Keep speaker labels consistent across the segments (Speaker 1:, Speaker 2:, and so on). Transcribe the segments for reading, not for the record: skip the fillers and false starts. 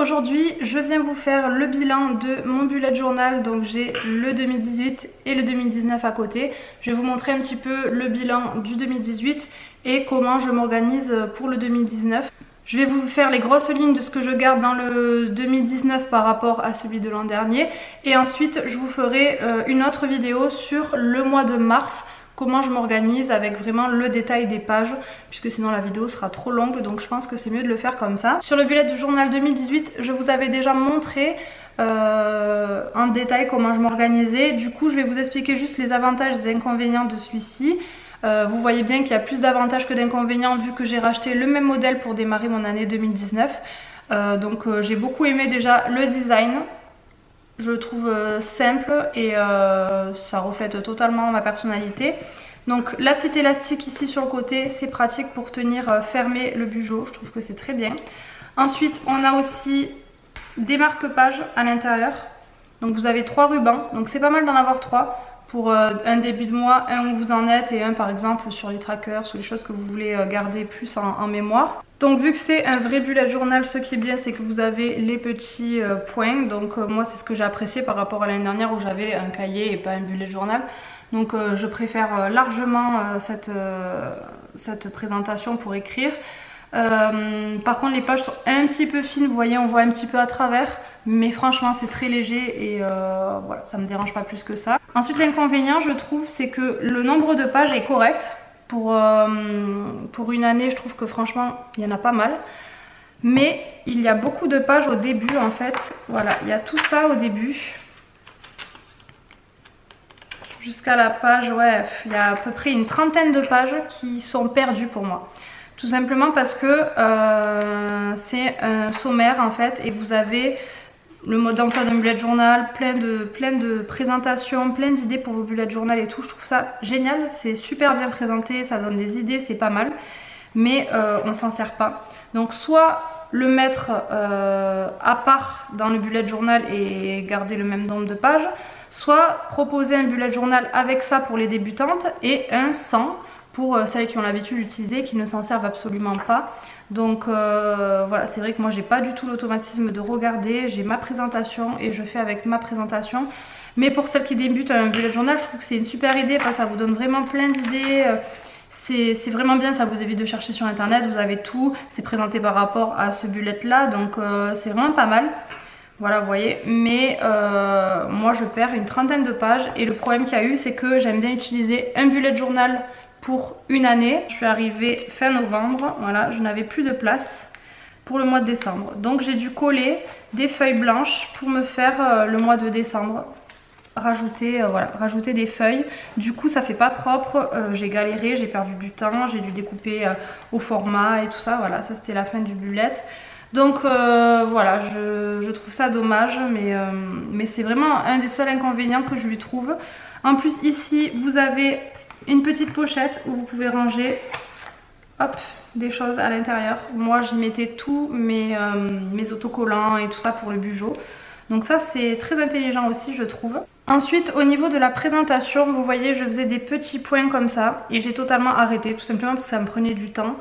Speaker 1: Aujourd'hui je viens vous faire le bilan de mon bullet journal. Donc j'ai le 2018 et le 2019 à côté. Je vais vous montrer un petit peu le bilan du 2018 et comment je m'organise pour le 2019. Je vais vous faire les grosses lignes de ce que je garde dans le 2019 par rapport à celui de l'an dernier. Et ensuite je vous ferai une autre vidéo sur le mois de mars. Comment je m'organise avec vraiment le détail des pages, puisque sinon la vidéo sera trop longue, donc je pense que c'est mieux de le faire comme ça. Sur le bullet du journal 2018, je vous avais déjà montré en détail comment je m'organisais. Du coup je vais vous expliquer juste les avantages et les inconvénients de celui-ci. Vous voyez bien qu'il y a plus d'avantages que d'inconvénients vu que j'ai racheté le même modèle pour démarrer mon année 2019. Donc j'ai beaucoup aimé déjà le design. Je le trouve simple et ça reflète totalement ma personnalité. Donc la petite élastique ici sur le côté, c'est pratique pour tenir fermé le bugeot, je trouve que c'est très bien. Ensuite on a aussi des marque-pages à l'intérieur. Donc vous avez 3 rubans, donc c'est pas mal d'en avoir 3 pour un début de mois, un où vous en êtes et un par exemple sur les trackers, sur les choses que vous voulez garder plus en mémoire. Donc vu que c'est un vrai bullet journal, ce qui est bien c'est que vous avez les petits points. Donc moi c'est ce que j'ai apprécié par rapport à l'année dernière où j'avais un cahier et pas un bullet journal. Donc je préfère largement cette présentation pour écrire. Par contre les pages sont un petit peu fines, vous voyez on voit un petit peu à travers. Mais franchement c'est très léger et voilà, ça me dérange pas plus que ça. Ensuite l'inconvénient je trouve c'est que le nombre de pages est correct. Pour une année je trouve que franchement il y en a pas mal. Mais il y a beaucoup de pages au début en fait. Voilà, il y a tout ça au début. Jusqu'à la page, ouais, il y a à peu près une trentaine de pages qui sont perdues pour moi. Tout simplement parce que c'est un sommaire en fait et vous avez le mode d'emploi d'un bullet journal, plein de présentations, plein d'idées pour vos bullet journal et tout. Je trouve ça génial, c'est super bien présenté, ça donne des idées, c'est pas mal. Mais on s'en sert pas. Donc soit le mettre à part dans le bullet journal et garder le même nombre de pages, soit proposer un bullet journal avec ça pour les débutantes et un sans pour celles qui ont l'habitude d'utiliser, qui ne s'en servent absolument pas. Donc voilà, c'est vrai que moi j'ai pas du tout l'automatisme de regarder, j'ai ma présentation et je fais avec ma présentation. Mais pour celles qui débutent un bullet journal, je trouve que c'est une super idée parce que ça vous donne vraiment plein d'idées. C'est vraiment bien, ça vous évite de chercher sur internet, vous avez tout, c'est présenté par rapport à ce bullet là, donc c'est vraiment pas mal. Voilà, vous voyez, mais moi je perds une trentaine de pages et le problème qu'il y a eu c'est que j'aime bien utiliser un bullet journal pour une année. Je suis arrivée fin novembre, voilà, je n'avais plus de place pour le mois de décembre. Donc j'ai dû coller des feuilles blanches pour me faire le mois de décembre. Rajouter des feuilles. Du coup ça fait pas propre, j'ai galéré, j'ai perdu du temps, j'ai dû découper au format et tout ça. Voilà, ça c'était la fin du bullet. Donc voilà, je trouve ça dommage, mais c'est vraiment un des seuls inconvénients que je lui trouve. En plus ici vous avez une petite pochette où vous pouvez ranger hop, des choses à l'intérieur. Moi j'y mettais tous mes autocollants et tout ça pour le bugeot. Donc ça c'est très intelligent aussi je trouve. Ensuite au niveau de la présentation, vous voyez je faisais des petits points comme ça et j'ai totalement arrêté tout simplement parce que ça me prenait du temps.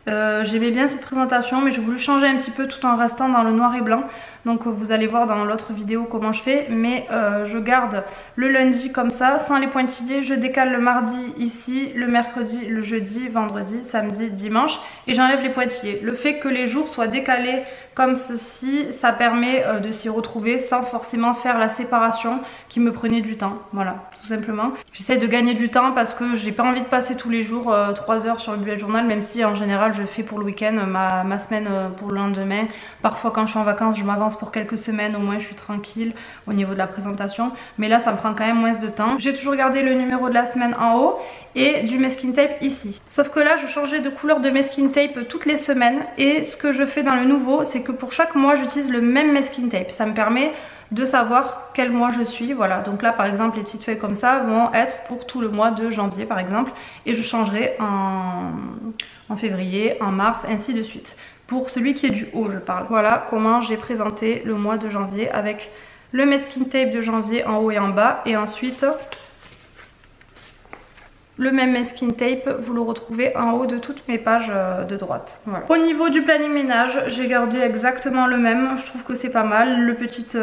Speaker 1: J'aimais bien cette présentation mais j'ai voulu changer un petit peu tout en restant dans le noir et blanc. Donc vous allez voir dans l'autre vidéo comment je fais. Mais je garde le lundi comme ça sans les pointillés. Je décale le mardi ici, le mercredi, le jeudi, vendredi, samedi, dimanche. Et j'enlève les pointillés. Le fait que les jours soient décalés comme ceci, ça permet de s'y retrouver sans forcément faire la séparation qui me prenait du temps. Voilà, tout simplement. J'essaie de gagner du temps parce que j'ai pas envie de passer tous les jours 3 heures sur le bullet journal, même si en général je fais pour le week-end ma semaine pour le lendemain. Parfois quand je suis en vacances je m'avance pour quelques semaines, au moins je suis tranquille au niveau de la présentation. Mais là ça me prend quand même moins de temps. J'ai toujours gardé le numéro de la semaine en haut et du masking tape ici. Sauf que là je changeais de couleur de masking tape toutes les semaines. Et ce que je fais dans le nouveau c'est que pour chaque mois j'utilise le même masking tape. Ça me permet de savoir quel mois je suis. Voilà, donc là par exemple les petites feuilles comme ça vont être pour tout le mois de janvier par exemple. Et je changerai en février, en mars, ainsi de suite. Pour celui qui est du haut je parle. Voilà comment j'ai présenté le mois de janvier avec le masking tape de janvier en haut et en bas. Et ensuite Le même masking tape, vous le retrouvez en haut de toutes mes pages de droite. Voilà. Au niveau du planning ménage, j'ai gardé exactement le même. Je trouve que c'est pas mal. Les petites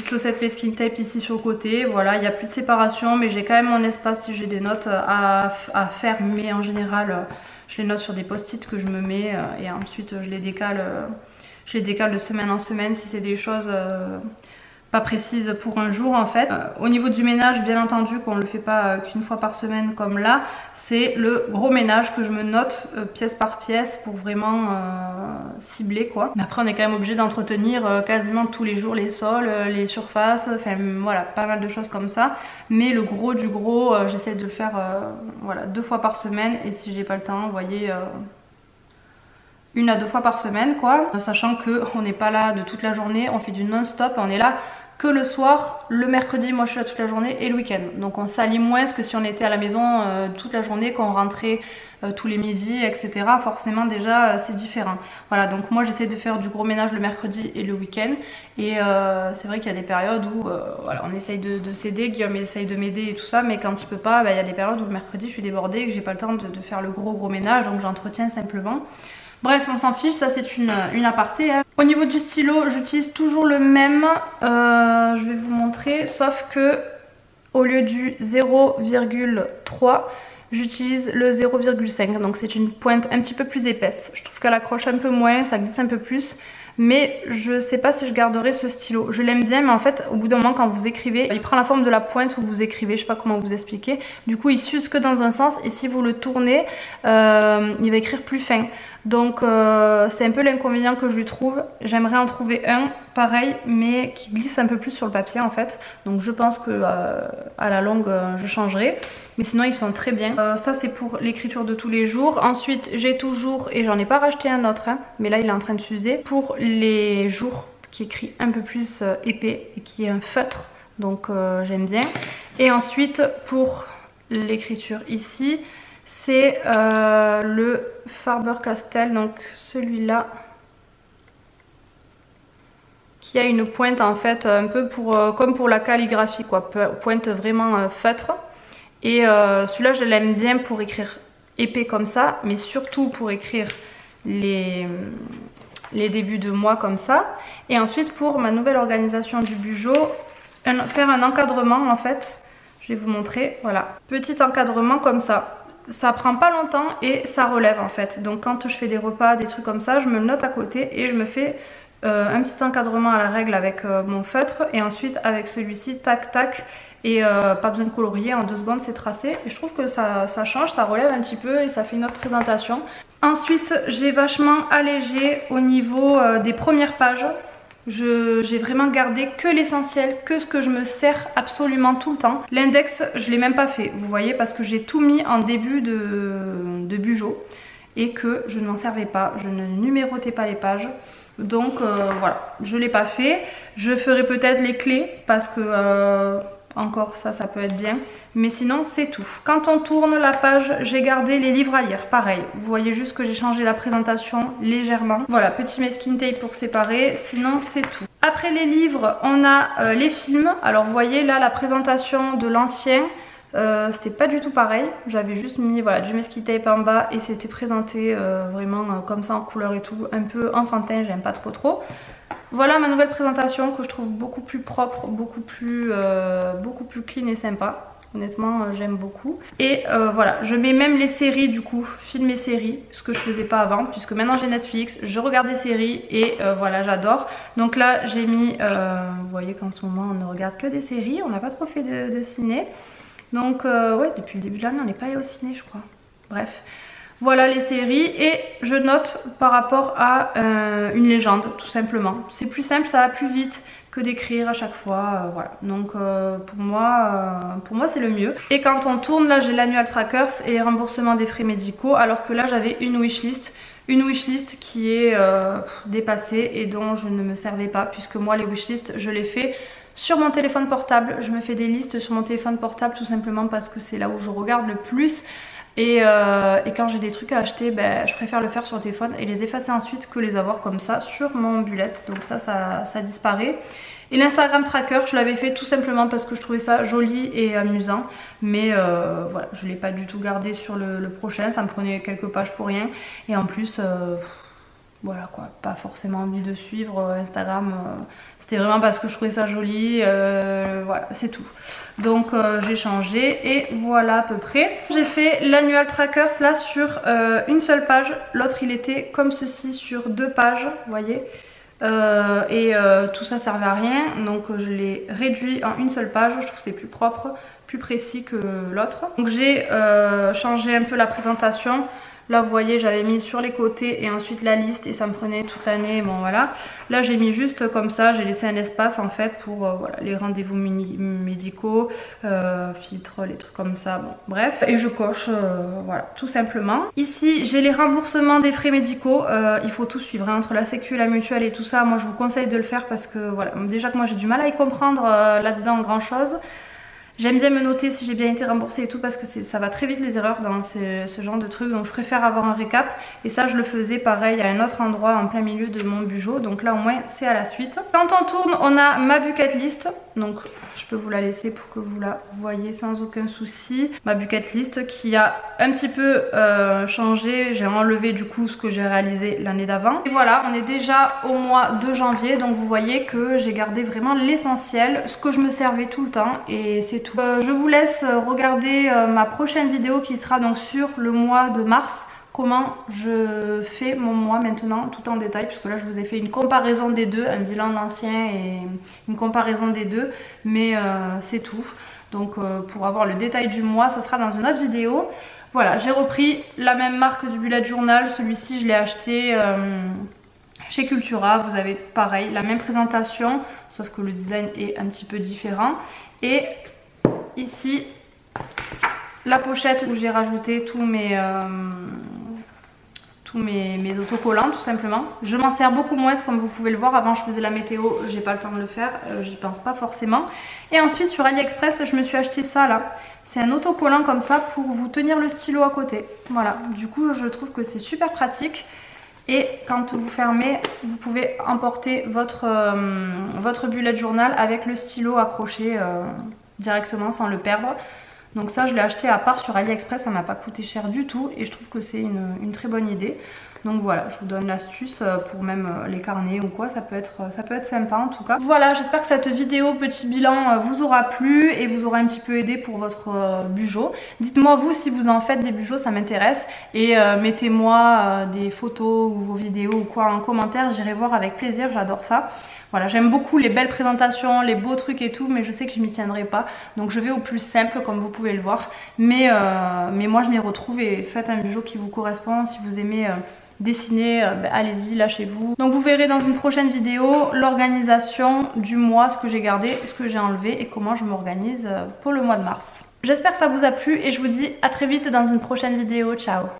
Speaker 1: chaussettes masking tape ici sur le côté. Voilà, il n'y a plus de séparation, mais j'ai quand même mon espace si j'ai des notes à faire. Mais en général, je les note sur des post-it que je me mets et ensuite je les décale de semaine en semaine si c'est des choses pas précise pour un jour en fait. Au niveau du ménage, bien entendu qu'on ne le fait pas qu'une fois par semaine comme là, c'est le gros ménage que je me note pièce par pièce pour vraiment cibler quoi. Mais après on est quand même obligé d'entretenir quasiment tous les jours les sols, les surfaces, enfin voilà, pas mal de choses comme ça. Mais le gros du gros, j'essaie de le faire voilà, 2 fois par semaine et si j'ai pas le temps, vous voyez... 1 à 2 fois par semaine quoi, sachant qu'on n'est pas là de toute la journée, on fait du non-stop, on est là que le soir, le mercredi moi je suis là toute la journée et le week-end. Donc on s'allie moins que si on était à la maison toute la journée, qu'on rentrait tous les midis etc. Forcément déjà c'est différent. Voilà, donc moi j'essaie de faire du gros ménage le mercredi et le week-end. Et c'est vrai qu'il y a des périodes où voilà, on essaye de s'aider, Guillaume essaye de m'aider et tout ça, mais quand il peut pas, il y a des périodes où le mercredi je suis débordée et que j'ai pas le temps de faire le gros ménage, donc j'entretiens simplement. Bref, on s'en fiche, ça c'est une aparté. Hein. Au niveau du stylo, j'utilise toujours le même, je vais vous montrer, sauf que au lieu du 0,3, j'utilise le 0,5. Donc c'est une pointe un petit peu plus épaisse. Je trouve qu'elle accroche un peu moins, ça glisse un peu plus. Mais je sais pas si je garderai ce stylo. Je l'aime bien mais en fait au bout d'un moment quand vous écrivez, il prend la forme de la pointe où vous écrivez, je sais pas comment vous expliquer. Du coup il s'use que dans un sens et si vous le tournez, il va écrire plus fin. Donc c'est un peu l'inconvénient que je lui trouve. J'aimerais en trouver un pareil mais qui glisse un peu plus sur le papier en fait. Donc je pense que à la longue je changerai. Mais sinon ils sont très bien. Ça c'est pour l'écriture de tous les jours. Ensuite j'ai toujours, et j'en ai pas racheté un autre hein, mais là il est en train de s'user, pour les jours qui écrit un peu plus épais et qui est un feutre. Donc j'aime bien. Et ensuite pour l'écriture ici, c'est le Faber-Castell, donc celui-là qui a une pointe en fait un peu comme pour la calligraphie quoi, pointe vraiment feutre. Et celui-là je l'aime bien pour écrire épais comme ça, mais surtout pour écrire les débuts de mois comme ça. Et ensuite pour ma nouvelle organisation du Bugeot, faire un encadrement en fait, je vais vous montrer, voilà, petit encadrement comme ça. Ça prend pas longtemps et ça relève en fait. Donc quand je fais des repas, des trucs comme ça, je me le note à côté et je me fais un petit encadrement à la règle avec mon feutre et ensuite avec celui-ci, tac tac, et pas besoin de colorier, en 2 secondes c'est tracé. Et je trouve que ça change, ça relève un petit peu et ça fait une autre présentation. Ensuite j'ai vachement allégé au niveau des premières pages. J'ai vraiment gardé que l'essentiel, que ce que je me sers absolument tout le temps. L'index, je l'ai même pas fait, vous voyez, parce que j'ai tout mis en début de Bugeot et que je ne m'en servais pas, je ne numérotais pas les pages. Donc voilà, je l'ai pas fait. Je ferai peut-être les clés parce que encore ça peut être bien, mais sinon c'est tout. Quand on tourne la page, j'ai gardé les livres à lire, pareil, vous voyez juste que j'ai changé la présentation légèrement. Voilà, petit masking tape pour séparer, sinon c'est tout. Après les livres, on a les films. Alors vous voyez là la présentation de l'ancien, c'était pas du tout pareil, j'avais juste mis voilà, du masking tape en bas et c'était présenté vraiment comme ça en couleur et tout, un peu enfantin, j'aime pas trop. Voilà ma nouvelle présentation que je trouve beaucoup plus propre, beaucoup plus clean et sympa. Honnêtement j'aime beaucoup. Et voilà, je mets même les séries du coup, films et séries, ce que je faisais pas avant, puisque maintenant j'ai Netflix, je regarde des séries et voilà, j'adore. Donc là j'ai mis, vous voyez qu'en ce moment on ne regarde que des séries, on n'a pas trop fait de ciné. Donc ouais, depuis le début de l'année on n'est pas allé au ciné je crois. Bref. Voilà les séries et je note par rapport à une légende tout simplement. C'est plus simple, ça va plus vite que d'écrire à chaque fois, voilà. Donc pour moi c'est le mieux. Et quand on tourne, là j'ai l'annual trackers et remboursement des frais médicaux, alors que là j'avais une wishlist qui est dépassée et dont je ne me servais pas, puisque moi les wishlists je les fais sur mon téléphone portable. Je me fais des listes sur mon téléphone portable tout simplement parce que c'est là où je regarde le plus. Et quand j'ai des trucs à acheter, ben, je préfère le faire sur le téléphone et les effacer ensuite que les avoir comme ça sur mon bullet. Donc ça disparaît. Et l'Instagram tracker, je l'avais fait tout simplement parce que je trouvais ça joli et amusant. Mais voilà, je ne l'ai pas du tout gardé sur le prochain, ça me prenait quelques pages pour rien. Et en plus, voilà quoi, pas forcément envie de suivre Instagram. C'était vraiment parce que je trouvais ça joli, voilà, c'est tout. Donc j'ai changé et voilà à peu près. J'ai fait l'annual trackers là sur une seule page. L'autre il était comme ceci sur 2 pages, vous voyez. Tout ça servait à rien, donc je l'ai réduit en une seule page. Je trouve que c'est plus propre, plus précis que l'autre. Donc j'ai changé un peu la présentation. Là vous voyez, j'avais mis sur les côtés et ensuite la liste et ça me prenait toute l'année, bon voilà. Là j'ai mis juste comme ça, j'ai laissé un espace en fait pour voilà, les rendez-vous médicaux, filtres, les trucs comme ça, bon bref. Et je coche, voilà, tout simplement. Ici j'ai les remboursements des frais médicaux, il faut tout suivre, hein, entre la sécu, la mutuelle et tout ça. Moi je vous conseille de le faire parce que voilà, déjà que moi j'ai du mal à y comprendre là-dedans grand chose. J'aime bien me noter si j'ai bien été remboursée et tout parce que ça va très vite les erreurs dans ce genre de trucs, donc je préfère avoir un récap. Et ça je le faisais pareil à un autre endroit en plein milieu de mon bugeot, donc là au moins c'est à la suite. Quand on tourne, on a ma bucket list, donc je peux vous la laisser pour que vous la voyez sans aucun souci. Ma bucket list qui a un petit peu changé, j'ai enlevé du coup ce que j'ai réalisé l'année d'avant. Et voilà, on est déjà au mois de janvier, donc vous voyez que j'ai gardé vraiment l'essentiel, ce que je me servais tout le temps et c'est tout. Je vous laisse regarder ma prochaine vidéo qui sera donc sur le mois de mars. Comment je fais mon mois maintenant tout en détail, puisque là je vous ai fait une comparaison des deux, un bilan de l'ancien et une comparaison des deux, mais c'est tout. Donc pour avoir le détail du mois, ça sera dans une autre vidéo. Voilà, j'ai repris la même marque du bullet journal, celui-ci je l'ai acheté chez Cultura. Vous avez pareil, la même présentation, sauf que le design est un petit peu différent. Et ici, la pochette où j'ai rajouté tous mes autocollants tout simplement. Je m'en sers beaucoup moins comme vous pouvez le voir. Avant je faisais la météo, j'ai pas le temps de le faire, j'y pense pas forcément. Et ensuite sur AliExpress je me suis acheté ça là. C'est un autocollant comme ça pour vous tenir le stylo à côté. Voilà, du coup je trouve que c'est super pratique. Et quand vous fermez, vous pouvez emporter votre bullet journal avec le stylo accroché directement sans le perdre. Donc ça je l'ai acheté à part sur AliExpress, ça m'a pas coûté cher du tout et je trouve que c'est une très bonne idée. Donc voilà, je vous donne l'astuce pour même les carnets ou quoi, ça peut être sympa en tout cas. Voilà, j'espère que cette vidéo petit bilan vous aura plu et vous aura un petit peu aidé pour votre bugeot. Dites-moi vous si vous en faites des bugeots, ça m'intéresse. Et mettez-moi des photos ou vos vidéos ou quoi en commentaire, j'irai voir avec plaisir, j'adore ça. Voilà, j'aime beaucoup les belles présentations, les beaux trucs et tout, mais je sais que je m'y tiendrai pas. Donc je vais au plus simple comme vous pouvez le voir. Mais moi je m'y retrouve et faites un bugeot qui vous correspond. Si vous aimez dessiner, allez-y, lâchez-vous. Donc vous verrez dans une prochaine vidéo l'organisation du mois, ce que j'ai gardé, ce que j'ai enlevé et comment je m'organise pour le mois de mars. J'espère que ça vous a plu et je vous dis à très vite dans une prochaine vidéo. Ciao!